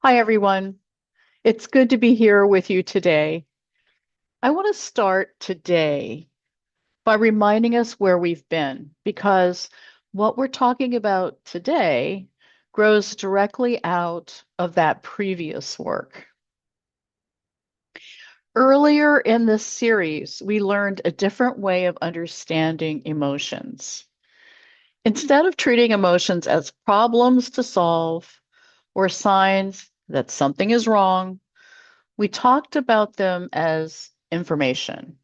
Hi, everyone. It's good to be here with you today. I want to start today by reminding us where we've been, because what we're talking about today grows directly out of that previous work. Earlier in this series, we learned a different way of understanding emotions. Instead of treating emotions as problems to solve or signs that something is wrong, we talked about them as information.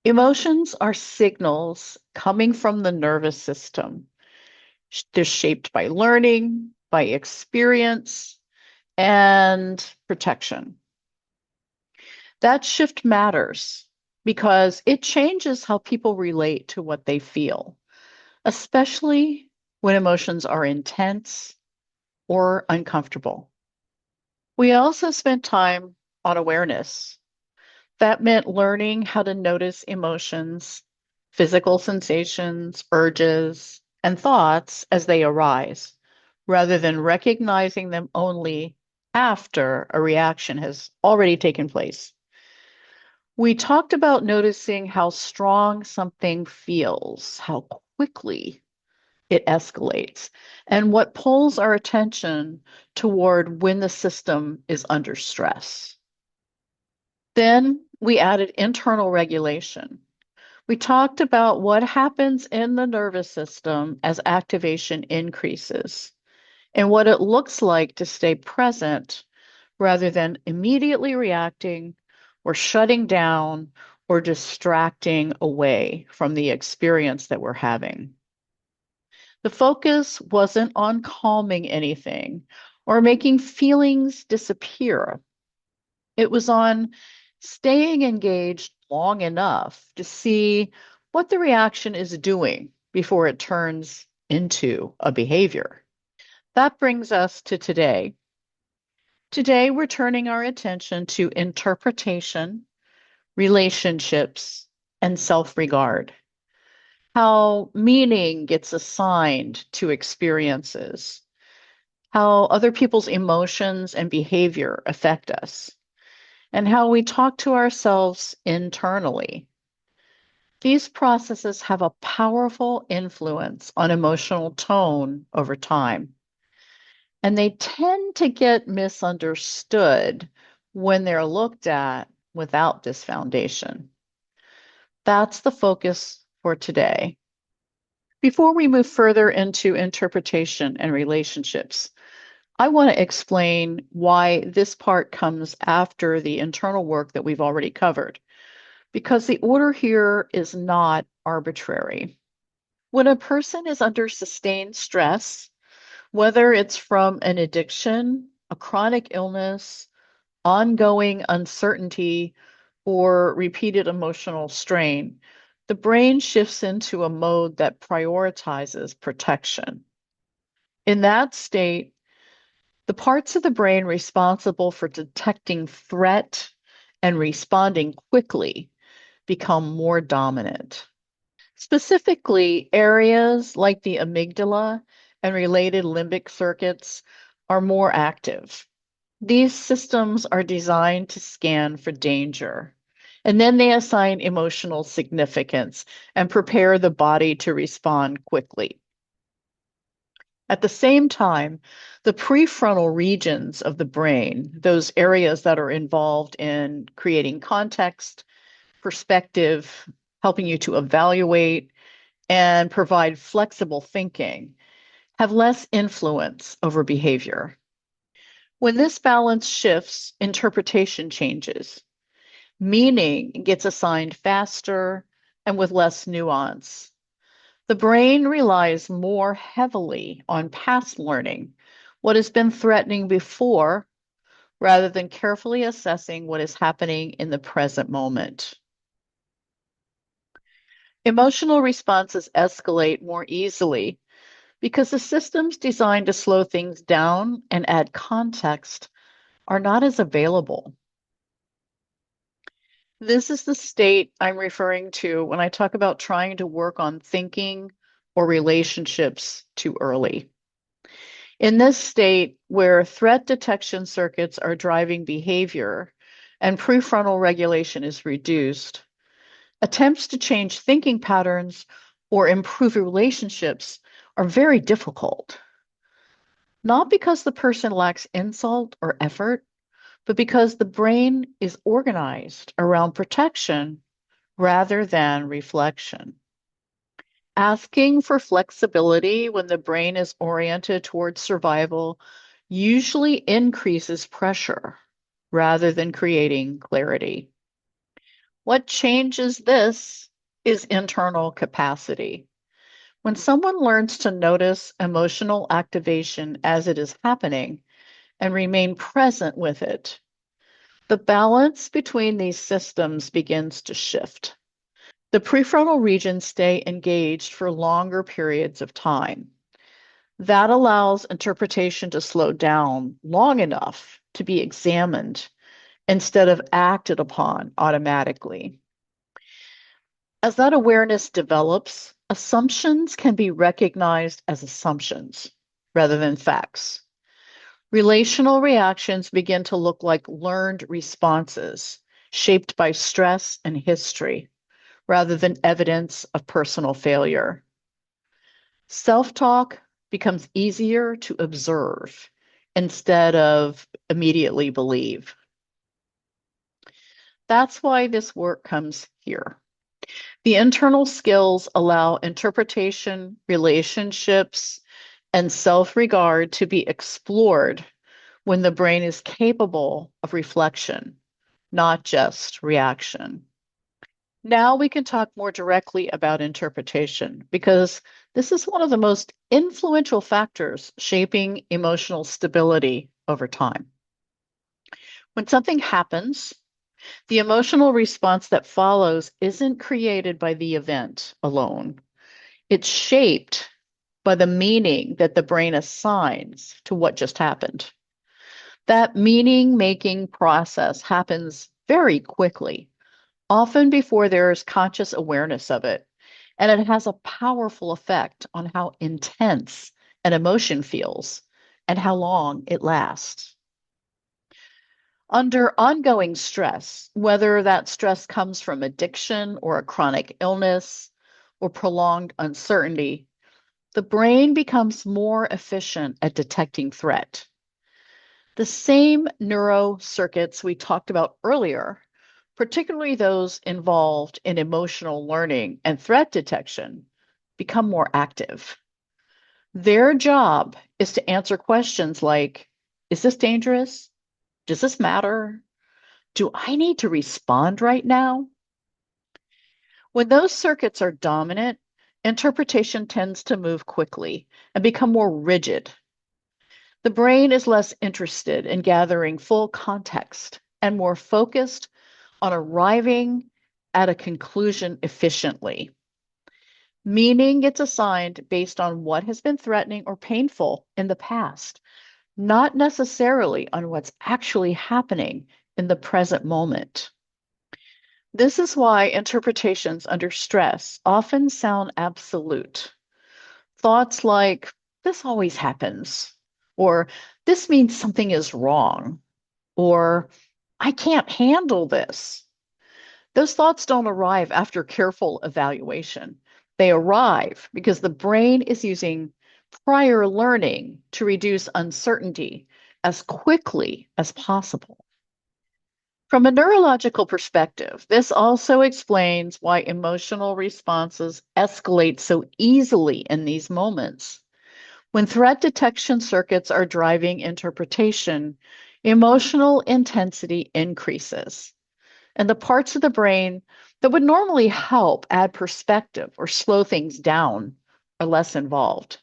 Emotions are signals coming from the nervous system. They're shaped by learning, by experience, and protection. That shift matters because it changes how people relate to what they feel, especially when emotions are intense or uncomfortable. We also spent time on awareness. That meant learning how to notice emotions, physical sensations, urges, and thoughts as they arise, rather than recognizing them only after a reaction has already taken place. We talked about noticing how strong something feels, how quickly it escalates, and what pulls our attention toward when the system is under stress. Then we added internal regulation. We talked about what happens in the nervous system as activation increases and what it looks like to stay present rather than immediately reacting or shutting down or distracting away from the experience that we're having. The focus wasn't on calming anything or making feelings disappear. It was on staying engaged long enough to see what the reaction is doing before it turns into a behavior. That brings us to today. Today, we're turning our attention to interpretation, relationships, and self regard. How meaning gets assigned to experiences, how other people's emotions and behavior affect us, and how we talk to ourselves internally. These processes have a powerful influence on emotional tone over time, and they tend to get misunderstood when they're looked at without this foundation. That's the focus for today. Before we move further into interpretation and relationships, I want to explain why this part comes after the internal work that we've already covered, because the order here is not arbitrary. When a person is under sustained stress, whether it's from an addiction, a chronic illness, ongoing uncertainty, or repeated emotional strain, the brain shifts into a mode that prioritizes protection. In that state, the parts of the brain responsible for detecting threat and responding quickly become more dominant. Specifically, areas like the amygdala and related limbic circuits are more active. These systems are designed to scan for danger, and then they assign emotional significance and prepare the body to respond quickly. At the same time, the prefrontal regions of the brain, those areas that are involved in creating context, perspective, helping you to evaluate, and provide flexible thinking, have less influence over behavior. When this balance shifts, interpretation changes. Meaning gets assigned faster and with less nuance. The brain relies more heavily on past learning, what has been threatening before, rather than carefully assessing what is happening in the present moment. Emotional responses escalate more easily because the systems designed to slow things down and add context are not as available. This is the state I'm referring to when I talk about trying to work on thinking or relationships too early. In this state, where threat detection circuits are driving behavior and prefrontal regulation is reduced, attempts to change thinking patterns or improve relationships are very difficult. Not because the person lacks insult or effort, but because the brain is organized around protection rather than reflection. Asking for flexibility when the brain is oriented towards survival usually increases pressure rather than creating clarity. What changes this is internal capacity. When someone learns to notice emotional activation as it is happening and remain present with it, the balance between these systems begins to shift. The prefrontal regions stay engaged for longer periods of time. That allows interpretation to slow down long enough to be examined instead of acted upon automatically. As that awareness develops, assumptions can be recognized as assumptions rather than facts. Relational reactions begin to look like learned responses shaped by stress and history rather than evidence of personal failure. Self talk becomes easier to observe instead of immediately believe. That's why this work comes here. The internal skills allow interpretation, relationships, and self regard to be explored when the brain is capable of reflection, not just reaction. Now we can talk more directly about interpretation because this is one of the most influential factors shaping emotional stability over time. When something happens, the emotional response that follows isn't created by the event alone. It's shaped by the meaning that the brain assigns to what just happened. That meaning making process happens very quickly, often before there is conscious awareness of it, and it has a powerful effect on how intense an emotion feels and how long it lasts. Under ongoing stress, whether that stress comes from addiction or a chronic illness or prolonged uncertainty, the brain becomes more efficient at detecting threat. The same neurocircuits we talked about earlier, particularly those involved in emotional learning and threat detection, become more active. Their job is to answer questions like, is this dangerous? Does this matter? Do I need to respond right now? When those circuits are dominant, interpretation tends to move quickly and become more rigid. The brain is less interested in gathering full context and more focused on arriving at a conclusion efficiently. Meaning gets assigned based on what has been threatening or painful in the past, not necessarily on what's actually happening in the present moment. This is why interpretations under stress often sound absolute. Thoughts like, this always happens, or this means something is wrong, or I can't handle this. Those thoughts don't arrive after careful evaluation. They arrive because the brain is using prior learning to reduce uncertainty as quickly as possible. From a neurological perspective, this also explains why emotional responses escalate so easily in these moments. When threat detection circuits are driving interpretation, emotional intensity increases, and the parts of the brain that would normally help add perspective or slow things down are less involved.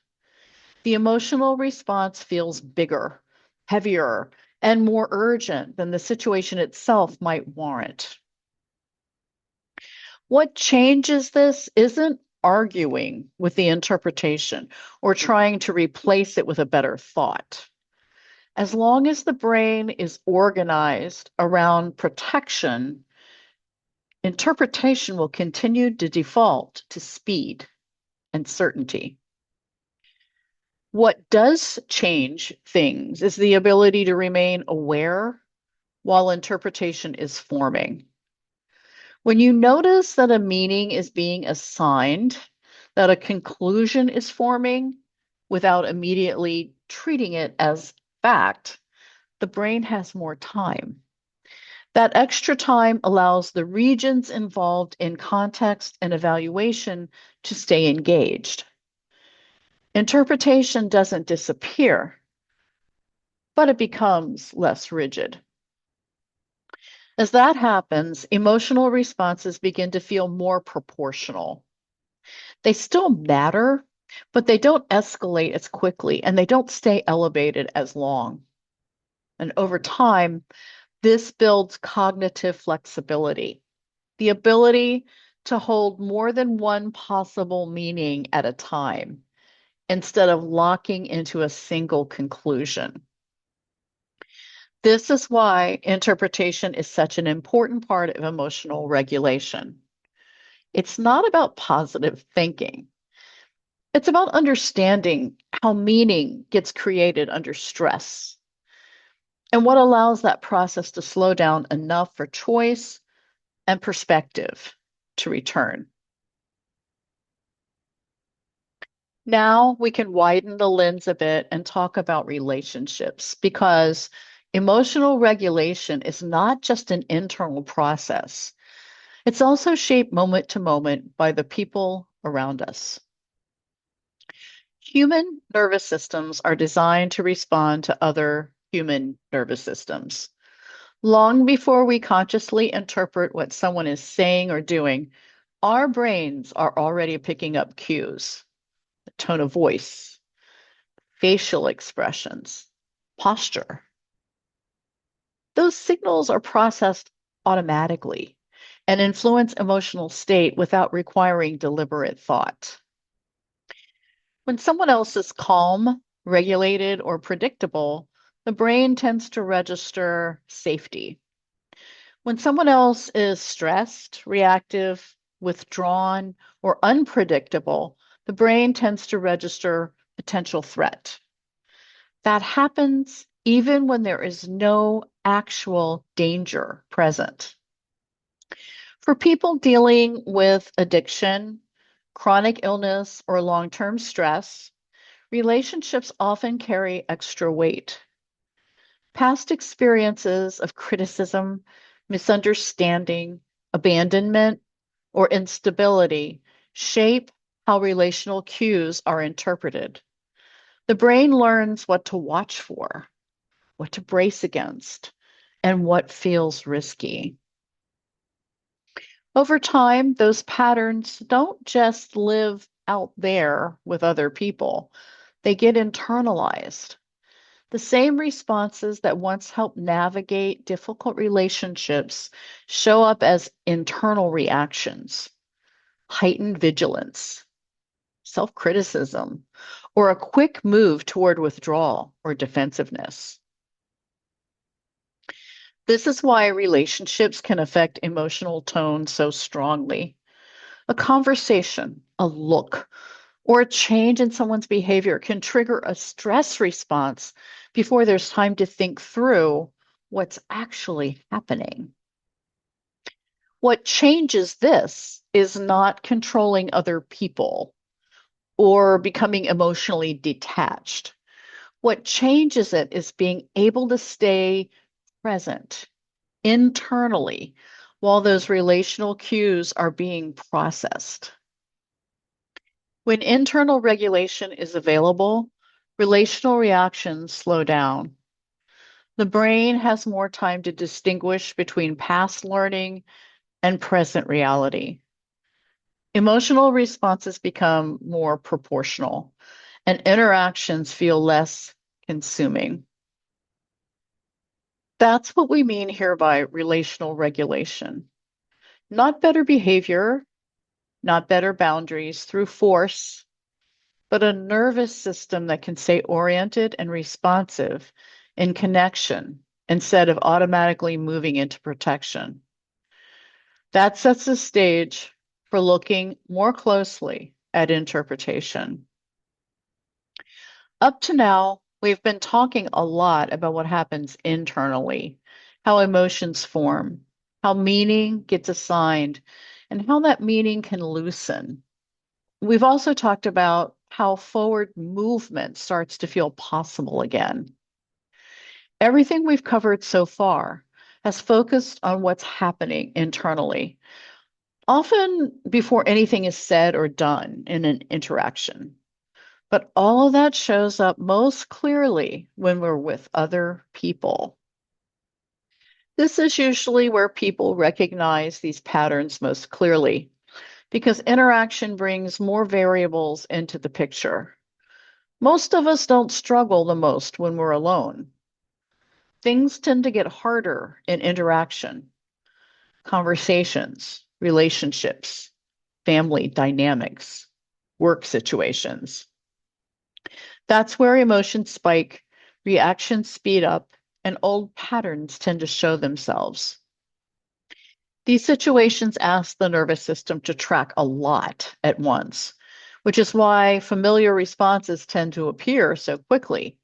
The emotional response feels bigger, heavier, and more urgent than the situation itself might warrant. What changes this isn't arguing with the interpretation or trying to replace it with a better thought. As long as the brain is organized around protection, interpretation will continue to default to speed and certainty. What does change things is the ability to remain aware while interpretation is forming. When you notice that a meaning is being assigned, that a conclusion is forming without immediately treating it as fact, the brain has more time. That extra time allows the regions involved in context and evaluation to stay engaged. Interpretation doesn't disappear, but it becomes less rigid. As that happens, emotional responses begin to feel more proportional. They still matter, but they don't escalate as quickly and they don't stay elevated as long. And over time, this builds cognitive flexibility, the ability to hold more than one possible meaning at a time instead of locking into a single conclusion. This is why interpretation is such an important part of emotional regulation. It's not about positive thinking. It's about understanding how meaning gets created under stress and what allows that process to slow down enough for choice and perspective to return. Now we can widen the lens a bit and talk about relationships because emotional regulation is not just an internal process. It's also shaped moment to moment by the people around us. Human nervous systems are designed to respond to other human nervous systems. Long before we consciously interpret what someone is saying or doing, our brains are already picking up cues, the tone of voice, facial expressions, posture. Those signals are processed automatically and influence emotional state without requiring deliberate thought. When someone else is calm, regulated, or predictable, the brain tends to register safety. When someone else is stressed, reactive, withdrawn, or unpredictable, the brain tends to register potential threat. That happens even when there is no actual danger present. For people dealing with addiction, chronic illness, or long term stress, relationships often carry extra weight. Past experiences of criticism, misunderstanding, abandonment, or instability shape how relational cues are interpreted. The brain learns what to watch for, what to brace against, and what feels risky. Over time, those patterns don't just live out there with other people, they get internalized. The same responses that once helped navigate difficult relationships show up as internal reactions, heightened vigilance, self criticism, or a quick move toward withdrawal or defensiveness. This is why relationships can affect emotional tone so strongly. A conversation, a look, or a change in someone's behavior can trigger a stress response before there's time to think through what's actually happening. What changes this is not controlling other people or becoming emotionally detached. What changes it is being able to stay present internally while those relational cues are being processed. When internal regulation is available, relational reactions slow down. The brain has more time to distinguish between past learning and present reality. Emotional responses become more proportional, and interactions feel less consuming. That's what we mean here by relational regulation. Not better behavior, not better boundaries through force, but a nervous system that can stay oriented and responsive in connection instead of automatically moving into protection. That sets the stage for looking more closely at interpretation. Up to now, we've been talking a lot about what happens internally, how emotions form, how meaning gets assigned, and how that meaning can loosen. We've also talked about how forward movement starts to feel possible again. Everything we've covered so far has focused on what's happening internally, often before anything is said or done in an interaction. But all of that shows up most clearly when we're with other people. This is usually where people recognize these patterns most clearly because interaction brings more variables into the picture. Most of us don't struggle the most when we're alone. Things tend to get harder in interaction, conversations, relationships, family dynamics, work situations. That's where emotions spike, reactions speed up, and old patterns tend to show themselves. These situations ask the nervous system to track a lot at once, which is why familiar responses tend to appear so quickly.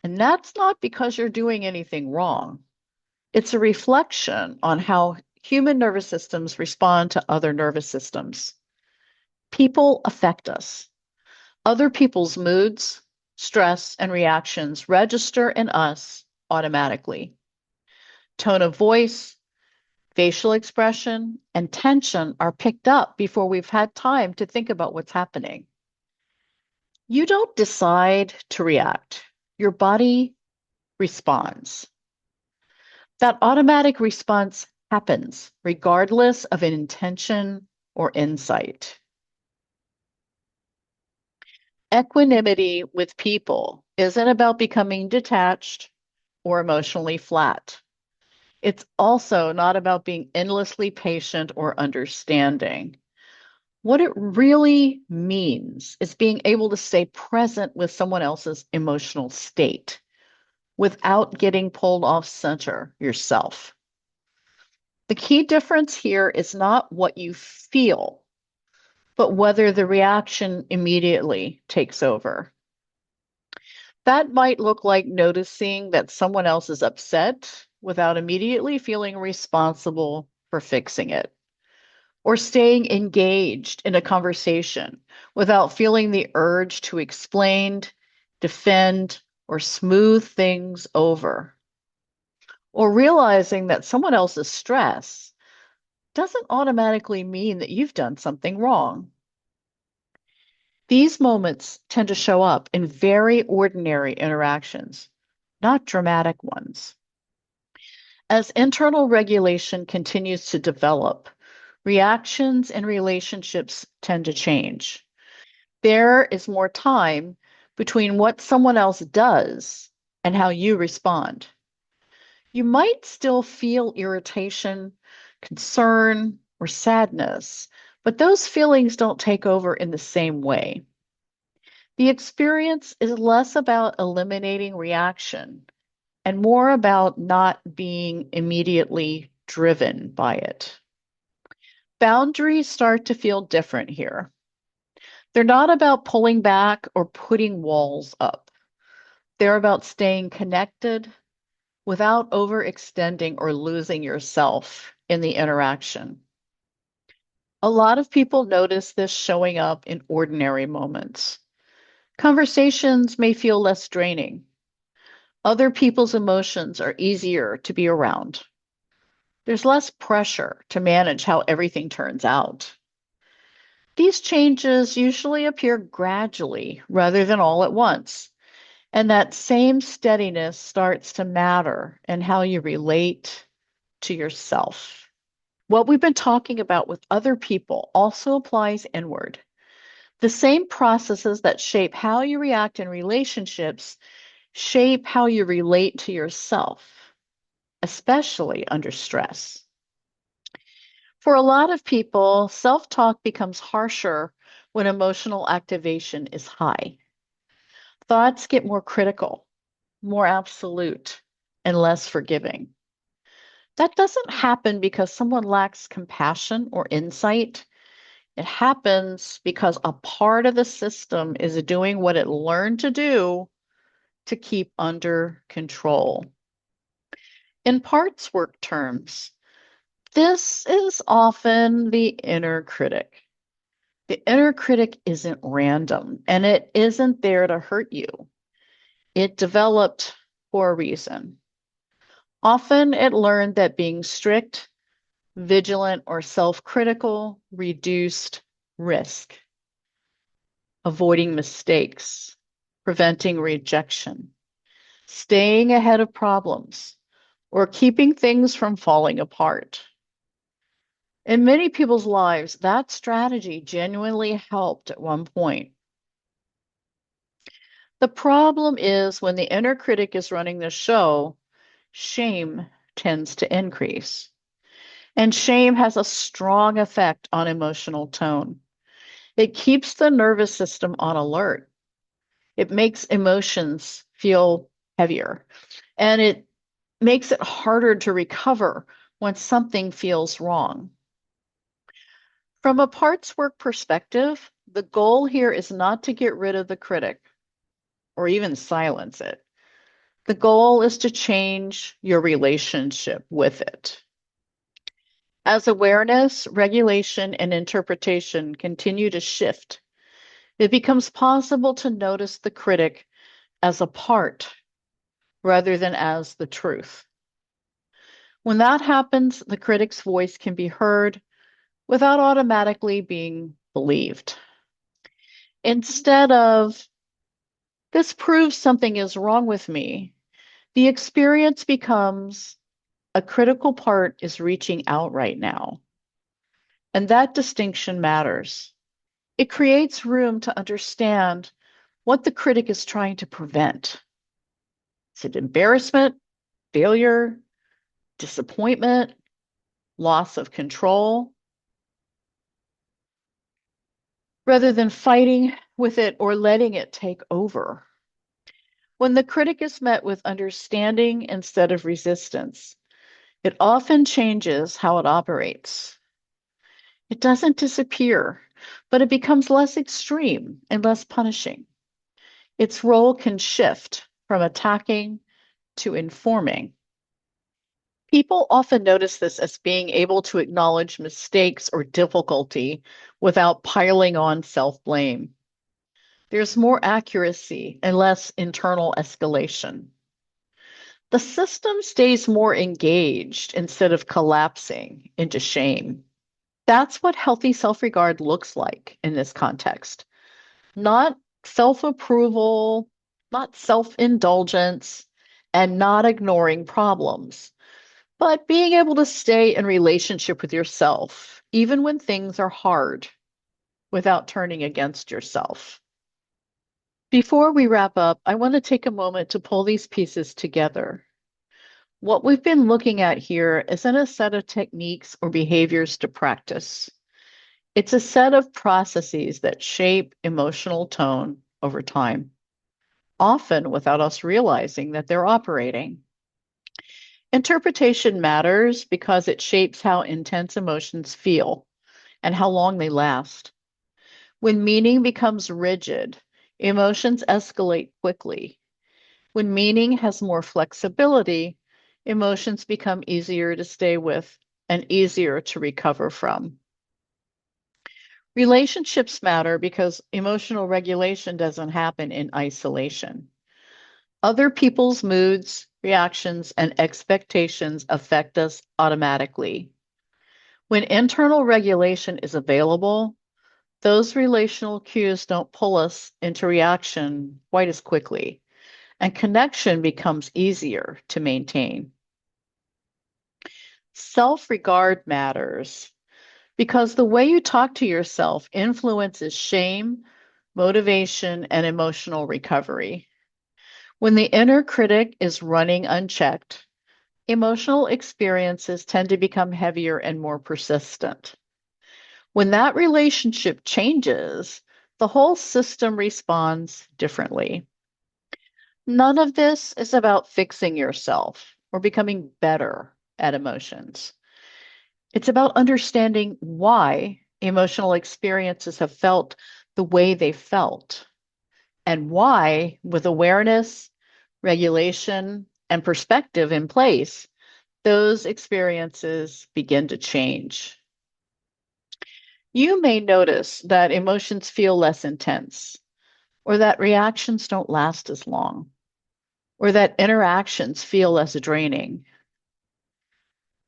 And that's not because you're doing anything wrong. It's a reflection on how human nervous systems respond to other nervous systems. People affect us. Other people's moods, stress, and reactions register in us automatically. Tone of voice, facial expression, and tension are picked up before we've had time to think about what's happening. You don't decide to react, your body responds. That automatic response happens regardless of an intention or insight. Equanimity with people isn't about becoming detached or emotionally flat. It's also not about being endlessly patient or understanding. What it really means is being able to stay present with someone else's emotional state without getting pulled off center yourself. The key difference here is not what you feel, but whether the reaction immediately takes over. That might look like noticing that someone else is upset without immediately feeling responsible for fixing it, or staying engaged in a conversation without feeling the urge to explain, defend, or smooth things over, or realizing that someone else's stress doesn't automatically mean that you've done something wrong. These moments tend to show up in very ordinary interactions, not dramatic ones. As internal regulation continues to develop, reactions and relationships tend to change. There is more time between what someone else does and how you respond. You might still feel irritation, concern, or sadness, but those feelings don't take over in the same way. The experience is less about eliminating reaction and more about not being immediately driven by it. Boundaries start to feel different here. They're not about pulling back or putting walls up. They're about staying connected without overextending or losing yourself in the interaction. A lot of people notice this showing up in ordinary moments. Conversations may feel less draining. Other people's emotions are easier to be around. There's less pressure to manage how everything turns out. These changes usually appear gradually rather than all at once, and that same steadiness starts to matter in how you relate to yourself. What we've been talking about with other people also applies inward. The same processes that shape how you react in relationships shape how you relate to yourself, especially under stress. For a lot of people, self talk becomes harsher when emotional activation is high. Thoughts get more critical, more absolute, and less forgiving. That doesn't happen because someone lacks compassion or insight. It happens because a part of the system is doing what it learned to do to keep under control. In parts work terms, this is often the inner critic. The inner critic isn't random and it isn't there to hurt you. It developed for a reason. Often it learned that being strict, vigilant, or self critical reduced risk, avoiding mistakes, preventing rejection, staying ahead of problems, or keeping things from falling apart. In many people's lives, that strategy genuinely helped at one point. The problem is when the inner critic is running the show, shame tends to increase. And shame has a strong effect on emotional tone. It keeps the nervous system on alert. It makes emotions feel heavier. And it makes it harder to recover when something feels wrong. From a parts work perspective, the goal here is not to get rid of the critic or even silence it. The goal is to change your relationship with it. As awareness, regulation, and interpretation continue to shift, it becomes possible to notice the critic as a part rather than as the truth. When that happens, the critic's voice can be heard without automatically being believed. Instead of, this proves something is wrong with me, the experience becomes a critical part is reaching out right now. And that distinction matters. It creates room to understand what the critic is trying to prevent. Is it embarrassment, failure, disappointment, loss of control? Rather than fighting with it or letting it take over. When the critic is met with understanding instead of resistance, it often changes how it operates. It doesn't disappear, but it becomes less extreme and less punishing. Its role can shift from attacking to informing. People often notice this as being able to acknowledge mistakes or difficulty without piling on self blame. There's more accuracy and less internal escalation. The system stays more engaged instead of collapsing into shame. That's what healthy self regard looks like in this context. Not self approval, not self indulgence, and not ignoring problems, but being able to stay in relationship with yourself, even when things are hard, without turning against yourself. Before we wrap up, I want to take a moment to pull these pieces together. What we've been looking at here isn't a set of techniques or behaviors to practice. It's a set of processes that shape emotional tone over time, often without us realizing that they're operating. Interpretation matters because it shapes how intense emotions feel and how long they last. When meaning becomes rigid, emotions escalate quickly. When meaning has more flexibility, emotions become easier to stay with and easier to recover from. Relationships matter because emotional regulation doesn't happen in isolation. Other people's moods, reactions, and expectations affect us automatically. When internal regulation is available, those relational cues don't pull us into reaction quite as quickly, and connection becomes easier to maintain. Self regard matters because the way you talk to yourself influences shame, motivation, and emotional recovery. When the inner critic is running unchecked, emotional experiences tend to become heavier and more persistent. When that relationship changes, the whole system responds differently. None of this is about fixing yourself or becoming better at emotions. It's about understanding why emotional experiences have felt the way they felt, and why, with awareness, regulation, and perspective in place, those experiences begin to change. You may notice that emotions feel less intense, or that reactions don't last as long, or that interactions feel less draining.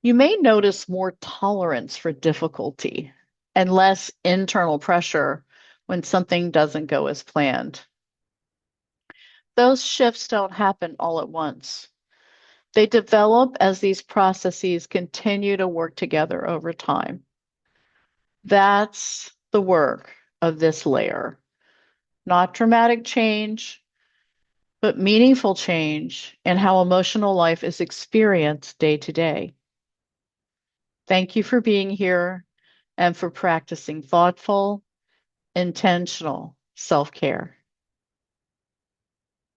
You may notice more tolerance for difficulty and less internal pressure when something doesn't go as planned. Those shifts don't happen all at once. They develop as these processes continue to work together over time. That's the work of this layer. Not dramatic change, but meaningful change in how emotional life is experienced day to day. Thank you for being here and for practicing thoughtful, intentional self care.